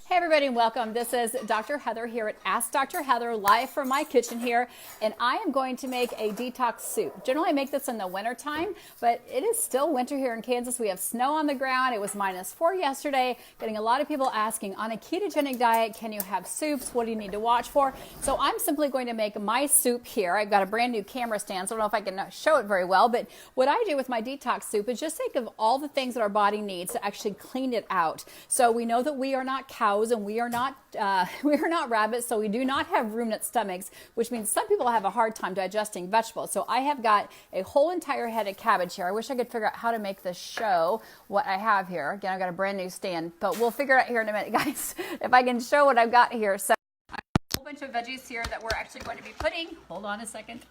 Hey everybody and welcome. This is Dr. Heather here at Ask Dr. Heather, live from my kitchen here, and I am going to make a detox soup. Generally I make this in the winter time, but it is still winter here in Kansas. We have snow on the ground. It was -4 yesterday. Getting a lot of people asking, on a ketogenic diet, can you have soups? What do you need to watch for? So I'm simply going to make my soup here. I've got a brand new camera stand, so I don't know if I can show it very well, but what I do with my detox soup is just think of all the things that our body needs to actually clean it out. So we know that we are not cows and we are not rabbits, so we do not have ruminant stomachs, which means some people have a hard time digesting vegetables. So I have got a whole entire head of cabbage here. I wish I could figure out how to make this show what I have here. Again, I've got a brand new stand, but we'll figure it out here in a minute, guys, if I can show what I've got here. So I have a whole bunch of veggies here that we're actually going to be putting, hold on a second,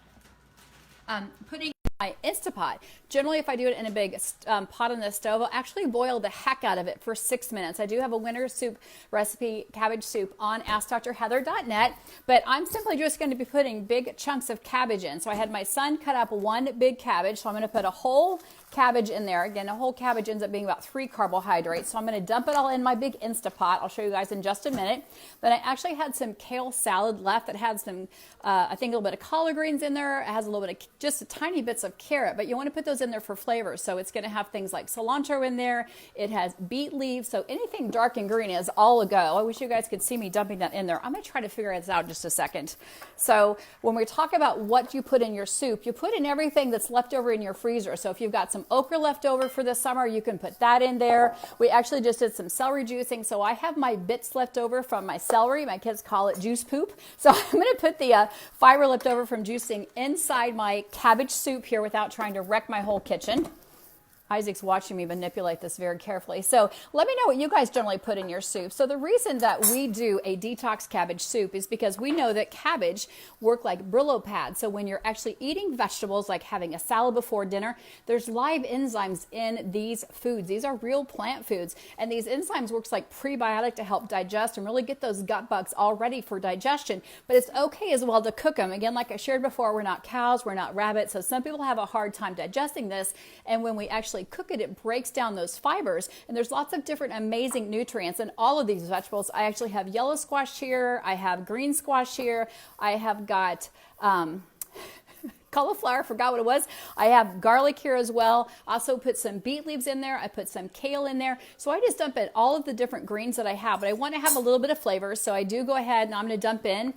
putting my Instapot. Generally, if I do it in a big pot on the stove, I'll actually boil the heck out of it for 6 minutes. I do have a winter soup recipe, cabbage soup, on AskDrHeather.net, but I'm simply just going to be putting big chunks of cabbage in. So I had my son cut up one big cabbage, so I'm going to put a whole cabbage in there. Again, a whole cabbage ends up being about 3 carbohydrates, so I'm going to dump it all in my big Instapot. I'll show you guys in just a minute. But I actually had some kale salad left that had some, I think, a little bit of collard greens in there. It has a little bit of just a tiny bits of carrot, but you want to put those in there for flavor. So it's going to have things like cilantro in there. It has beet leaves, so anything dark and green is all a go. I wish you guys could see me dumping that in there. I'm going to try to figure this out in just a second. So when we talk about what you put in your soup, you put in everything that's left over in your freezer. So if you've got some okra left over for the summer, you can put that in there. We actually just did some celery juicing, so I have my bits left over from my celery. My kids call it juice poop. So I'm going to put the fiber left over from juicing inside my cabbage soup here without trying to wreck my whole kitchen. Isaac's watching me manipulate this very carefully. So let me know what you guys generally put in your soup. So the reason that we do a detox cabbage soup is because we know that cabbage work like Brillo pads. So when you're actually eating vegetables, like having a salad before dinner, there's live enzymes in these foods. These are real plant foods. And these enzymes works like prebiotic to help digest and really get those gut bugs all ready for digestion. But it's okay as well to cook them. Again, like I shared before, we're not cows, we're not rabbits. So some people have a hard time digesting this. And when we actually cook it, it breaks down those fibers, and there's lots of different amazing nutrients in all of these vegetables. I actually have yellow squash here, I have green squash here, I have got cauliflower, forgot what it was. I have garlic here as well. Also put some beet leaves in there. I put some kale in there. So I just dump in all of the different greens that I have, but I want to have a little bit of flavor. So I do go ahead and I'm going to dump in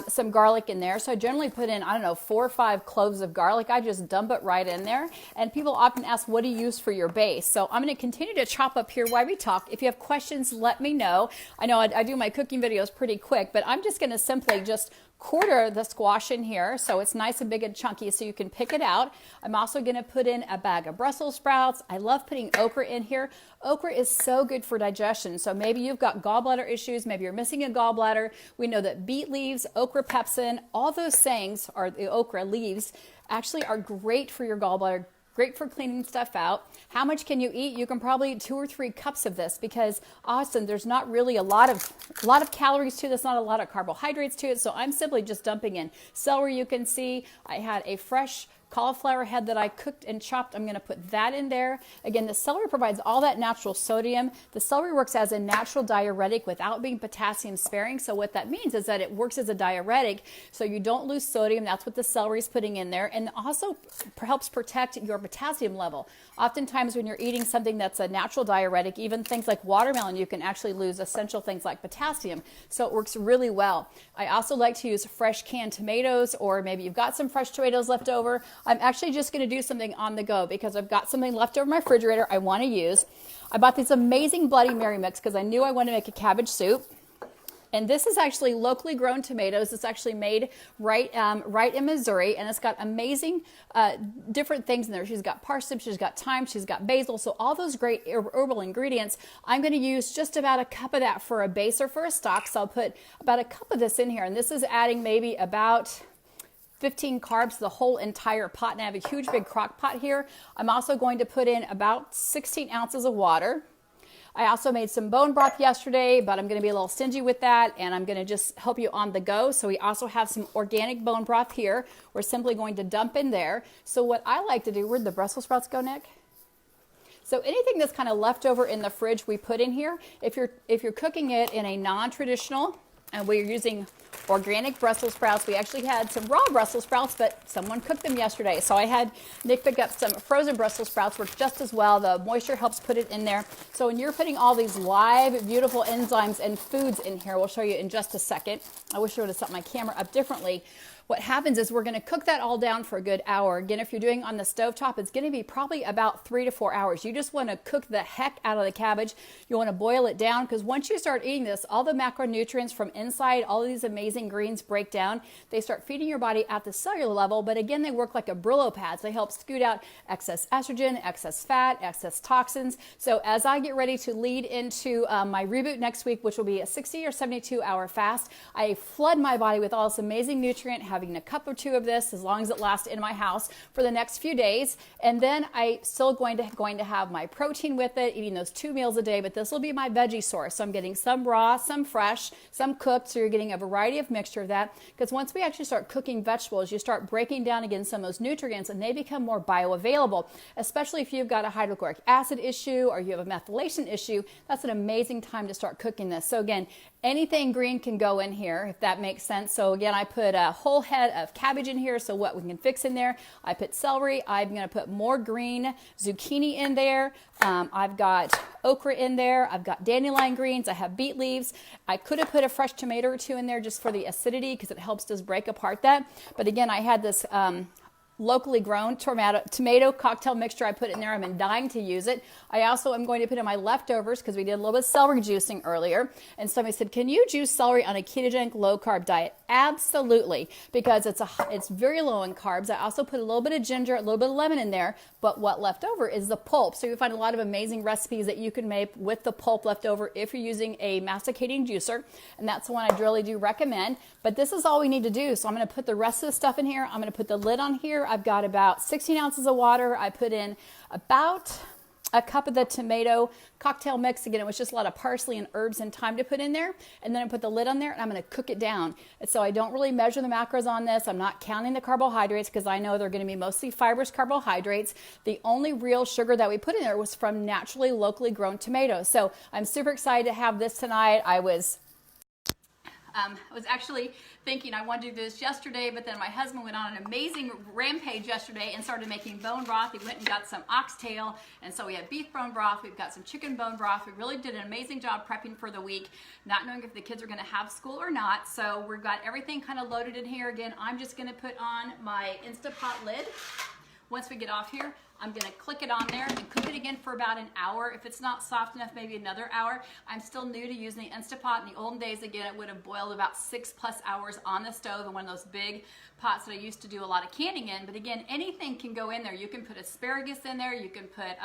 some garlic in there. So I generally put in, I don't know, 4 or 5 cloves of garlic. I just dump it right in there. And people often ask, what do you use for your base? So I'm going to continue to chop up here while we talk. If you have questions, let me know. I know I do my cooking videos pretty quick, but I'm just going to simply just quarter the squash in here so it's nice and big and chunky so you can pick it out. I'm also going to put in a bag of Brussels sprouts. I love putting okra in here. Okra is so good for digestion. So maybe you've got gallbladder issues, maybe you're missing a gallbladder. We know that beet leaves, okra pepsin, all those things, or the okra leaves, actually are great for your gallbladder. Great for cleaning stuff out. How much can you eat? You can probably eat 2 or 3 cups of this because often there's not really a lot of calories to this, not a lot of carbohydrates to it. So I'm simply just dumping in celery. You can see I had a fresh cauliflower head that I cooked and chopped. I'm going to put that in there. Again, the celery provides all that natural sodium. The celery works as a natural diuretic without being potassium sparing. So what that means is that it works as a diuretic so you don't lose sodium. That's what the celery is putting in there. And also helps protect your potassium level. Oftentimes when you're eating something that's a natural diuretic, even things like watermelon, you can actually lose essential things like potassium. So it works really well. I also like to use fresh canned tomatoes, or maybe you've got some fresh tomatoes left over. I'm actually just going to do something on the go because I've got something left over my refrigerator I want to use. I bought this amazing Bloody Mary mix because I knew I wanted to make a cabbage soup. And this is actually locally grown tomatoes. It's actually made right in Missouri, and it's got amazing different things in there. She's got parsnips, she's got thyme, she's got basil. So all those great herbal ingredients. I'm going to use just about a cup of that for a base or for a stock. So I'll put about a cup of this in here, and this is adding maybe about 15 carbs, the whole entire pot. And I have a huge big crock pot here. I'm also going to put in about 16 ounces of water. I also made some bone broth yesterday, but I'm going to be a little stingy with that, and I'm going to just help you on the go. So we also have some organic bone broth here. We're simply going to dump in there. So what I like to do, where'd the Brussels sprouts go, Nick? So anything that's kind of left over in the fridge, we put in here. If you're cooking it in a non-traditional, and we're using organic Brussels sprouts. We actually had some raw Brussels sprouts, but someone cooked them yesterday. So I had Nick pick up some frozen Brussels sprouts, work just as well. The moisture helps put it in there. So when you're putting all these live, beautiful enzymes and foods in here, we'll show you in just a second. I wish I would have set my camera up differently. What happens is we're going to cook that all down for a good hour. Again, if you're doing on the stovetop, it's going to be probably about 3 to 4 hours. You just want to cook the heck out of the cabbage. You want to boil it down because once you start eating this, all the macronutrients from inside, all of these amazing greens break down. They start feeding your body at the cellular level, but again, they work like a Brillo pad. So they help scoot out excess estrogen, excess fat, excess toxins. So as I get ready to lead into my reboot next week, which will be a 60 or 72 hour fast, I flood my body with all this amazing nutrient, having a cup or 2 of this as long as it lasts in my house for the next few days. And then I still going to have my protein with it, eating those 2 meals a day, but this will be my veggie source. So I'm getting some raw, some fresh, some cooked. So you're getting a variety of mixture of that, because once we actually start cooking vegetables, you start breaking down again some of those nutrients and they become more bioavailable, especially if you've got a hydrochloric acid issue or you have a methylation issue. That's an amazing time to start cooking this. So again, anything green can go in here, if that makes sense. So again, I put a whole head of cabbage in here, so what we can fix in there. I put celery. I'm going to put more green zucchini in there. I've got okra in there. I've got dandelion greens. I have beet leaves. I could have put a fresh tomato or 2 in there just for the acidity because it helps just break apart that. But again, I had this locally grown tomato cocktail mixture I put in there. I've been dying to use it. I also am going to put in my leftovers because we did a little bit of celery juicing earlier. And somebody said, can you juice celery on a ketogenic low carb diet? Absolutely, because it's very low in carbs. I also put a little bit of ginger, a little bit of lemon in there, but what left over is the pulp. So you find a lot of amazing recipes that you can make with the pulp left over if you're using a masticating juicer. And that's the one I really do recommend. But this is all we need to do. So I'm going to put the rest of the stuff in here. I'm going to put the lid on here. I've got about 16 ounces of water. I put in about a cup of the tomato cocktail mix. Again, it was just a lot of parsley and herbs and thyme to put in there. And then I put the lid on there and I'm going to cook it down. And so I don't really measure the macros on this. I'm not counting the carbohydrates because I know they're going to be mostly fibrous carbohydrates. The only real sugar that we put in there was from naturally, locally grown tomatoes. So I'm super excited to have this tonight. I was actually thinking I wanted to do this yesterday, but then my husband went on an amazing rampage yesterday and started making bone broth. He went and got some oxtail, and so we have beef bone broth. We've got some chicken bone broth. We really did an amazing job prepping for the week, not knowing if the kids are going to have school or not. So we've got everything kind of loaded in here. Again, I'm just going to put on my Instapot lid. Once we get off here, I'm going to click it on there and cook it again for about an hour. If it's not soft enough, maybe another hour. I'm still new to using the Instapot. In the olden days, again, it would have boiled about 6+ hours on the stove in one of those big pots that I used to do a lot of canning in. But again, anything can go in there. You can put asparagus in there. You can put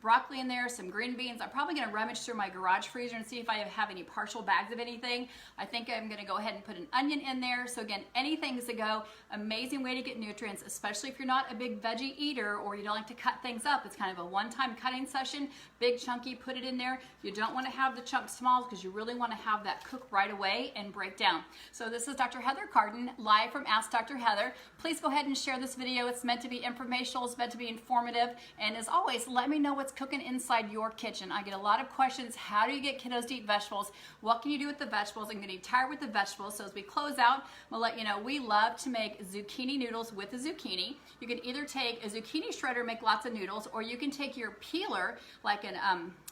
broccoli in there, some green beans. I'm probably going to rummage through my garage freezer and see if I have any partial bags of anything. I think I'm going to go ahead and put an onion in there. So again, anything's to go. Amazing way to get nutrients, especially if you're not a big veggie eater or you don't like to cut things up. It's kind of a one-time cutting session. Big chunky, put it in there. You don't want to have the chunks small because you really want to have that cook right away and break down. So this is Dr. Heather Carden, live from Ask Dr. Heather. Please go ahead and share this video. It's meant to be informational. It's meant to be informative. And as always, let me know what's cooking inside your kitchen. I get a lot of questions. How do you get kiddos to eat vegetables? What can you do with the vegetables? I'm getting tired with the vegetables. So as we close out, we'll let you know we love to make zucchini noodles with the zucchini. You can either take a zucchini shredder, make lots of noodles, or you can take your peeler, like an,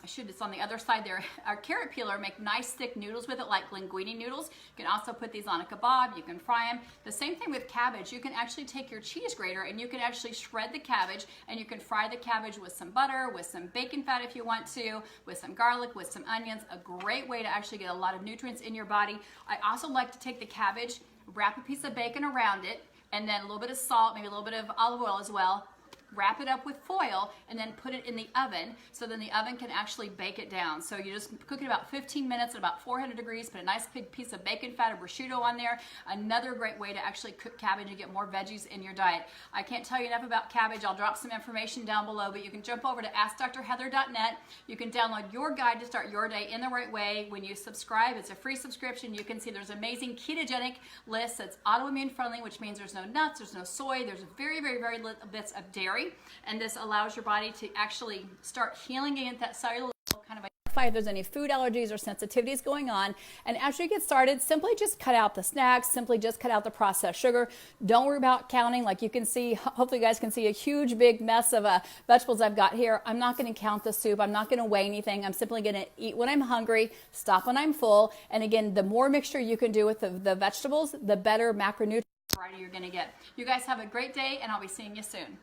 it's on the other side there, our carrot peeler, make nice thick noodles with it, like linguine noodles. You can also put these on a kebab. You can fry them. The same thing with cabbage. You can actually take your cheese grater and you can actually shred the cabbage, and you can fry the cabbage with some butter, with some bacon fat if you want to, with some garlic, with some onions. A great way to actually get a lot of nutrients in your body. I also like to take the cabbage, wrap a piece of bacon around it, and then a little bit of salt, maybe a little bit of olive oil as well. Wrap it up with foil and then put it in the oven, so then the oven can actually bake it down. So you just cook it about 15 minutes at about 400 degrees, put a nice big piece of bacon fat or prosciutto on there. Another great way to actually cook cabbage and get more veggies in your diet. I can't tell you enough about cabbage. I'll drop some information down below, but you can jump over to AskDrHeather.net. You can download your guide to start your day in the right way. When you subscribe, it's a free subscription. You can see there's amazing ketogenic list that's autoimmune friendly, which means there's no nuts, there's no soy, there's very, very, very little bits of dairy. hungry, and this allows your body to actually start healing against that cellular level, kind of identify if there's any food allergies or sensitivities going on. And as you get started, simply just cut out the snacks, simply just cut out the processed sugar. Don't worry about counting. Like you can see, hopefully you guys can see a huge big mess of vegetables I've got here. I'm not going to count the soup. I'm not going to weigh anything. I'm simply going to eat when I'm hungry, stop when I'm full. And again, the more mixture you can do with the vegetables, the better macronutrient variety you're going to get. You guys have a great day, and I'll be seeing you soon.